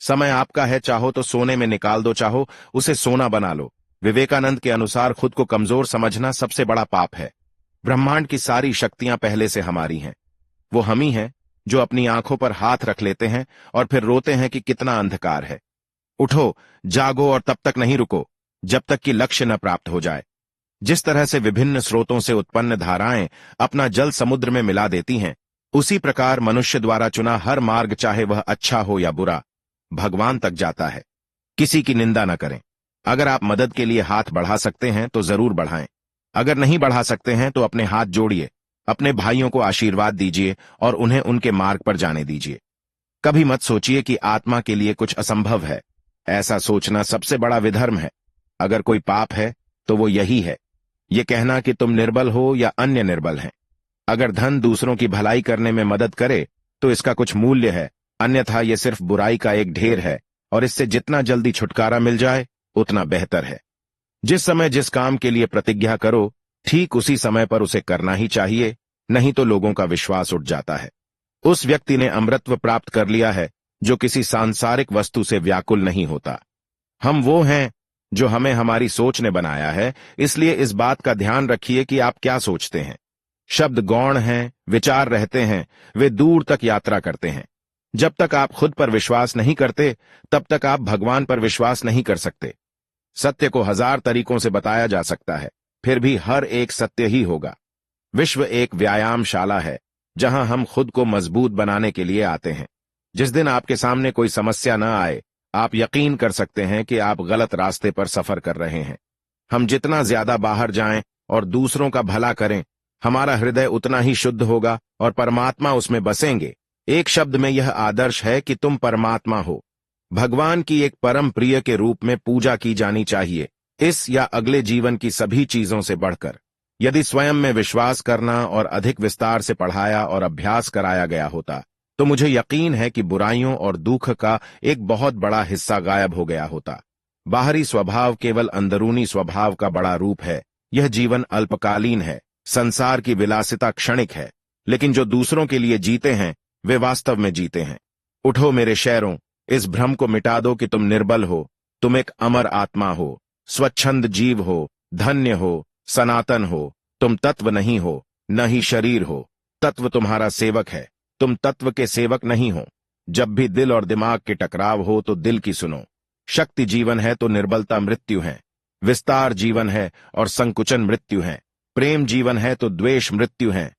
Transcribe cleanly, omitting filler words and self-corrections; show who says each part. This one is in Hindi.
Speaker 1: समय आपका है, चाहो तो सोने में निकाल दो, चाहो उसे सोना बना लो। विवेकानंद के अनुसार खुद को कमजोर समझना सबसे बड़ा पाप है। ब्रह्मांड की सारी शक्तियां पहले से हमारी हैं। वो हम ही हैं जो अपनी आंखों पर हाथ रख लेते हैं और फिर रोते हैं कि कितना अंधकार है। उठो, जागो और तब तक नहीं रुको जब तक कि लक्ष्य न प्राप्त हो जाए। जिस तरह से विभिन्न स्रोतों से उत्पन्न धाराएं अपना जल समुद्र में मिला देती हैं, उसी प्रकार मनुष्य द्वारा चुना हर मार्ग, चाहे वह अच्छा हो या बुरा, भगवान तक जाता है। किसी की निंदा न करें। अगर आप मदद के लिए हाथ बढ़ा सकते हैं तो जरूर बढ़ाएं। अगर नहीं बढ़ा सकते हैं तो अपने हाथ जोड़िए, अपने भाइयों को आशीर्वाद दीजिए और उन्हें उनके मार्ग पर जाने दीजिए। कभी मत सोचिए कि आत्मा के लिए कुछ असंभव है। ऐसा सोचना सबसे बड़ा विधर्म है। अगर कोई पाप है तो वो यही है, ये कहना कि तुम निर्बल हो या अन्य निर्बल हैं। अगर धन दूसरों की भलाई करने में मदद करे तो इसका कुछ मूल्य है, अन्यथा ये सिर्फ बुराई का एक ढेर है और इससे जितना जल्दी छुटकारा मिल जाए उतना बेहतर है। जिस समय जिस काम के लिए प्रतिज्ञा करो, ठीक उसी समय पर उसे करना ही चाहिए, नहीं तो लोगों का विश्वास उठ जाता है। उस व्यक्ति ने अमृतत्व प्राप्त कर लिया है जो किसी सांसारिक वस्तु से व्याकुल नहीं होता। हम वो हैं जो हमें हमारी सोच ने बनाया है, इसलिए इस बात का ध्यान रखिए कि आप क्या सोचते हैं। शब्द गौण हैं, विचार रहते हैं, वे दूर तक यात्रा करते हैं। जब तक आप खुद पर विश्वास नहीं करते, तब तक आप भगवान पर विश्वास नहीं कर सकते। सत्य को 1000 तरीकों से बताया जा सकता है, फिर भी हर एक सत्य ही होगा। विश्व एक व्यायामशाला है जहां हम खुद को मजबूत बनाने के लिए आते हैं। जिस दिन आपके सामने कोई समस्या न आए, आप यकीन कर सकते हैं कि आप गलत रास्ते पर सफर कर रहे हैं। हम जितना ज्यादा बाहर जाएं और दूसरों का भला करें, हमारा हृदय उतना ही शुद्ध होगा और परमात्मा उसमें बसेंगे। एक शब्द में यह आदर्श है कि तुम परमात्मा हो। भगवान की एक परम प्रिय के रूप में पूजा की जानी चाहिए, इस या अगले जीवन की सभी चीजों से बढ़कर। यदि स्वयं में विश्वास करना और अधिक विस्तार से पढ़ाया और अभ्यास कराया गया होता, तो मुझे यकीन है कि बुराइयों और दुख का एक बहुत बड़ा हिस्सा गायब हो गया होता। बाहरी स्वभाव केवल अंदरूनी स्वभाव का बड़ा रूप है। यह जीवन अल्पकालीन है, संसार की विलासिता क्षणिक है, लेकिन जो दूसरों के लिए जीते हैं वे वास्तव में जीते हैं। उठो मेरे शहरों, इस भ्रम को मिटा दो कि तुम निर्बल हो। तुम एक अमर आत्मा हो, स्वच्छंद जीव हो, धन्य हो, सनातन हो। तुम तत्व नहीं हो, न ही शरीर हो। तत्व तुम्हारा सेवक है, तुम तत्व के सेवक नहीं हो। जब भी दिल और दिमाग के टकराव हो तो दिल की सुनो। शक्ति जीवन है तो निर्बलता मृत्यु है। विस्तार जीवन है और संकुचन मृत्यु है। प्रेम जीवन है तो द्वेष मृत्यु है।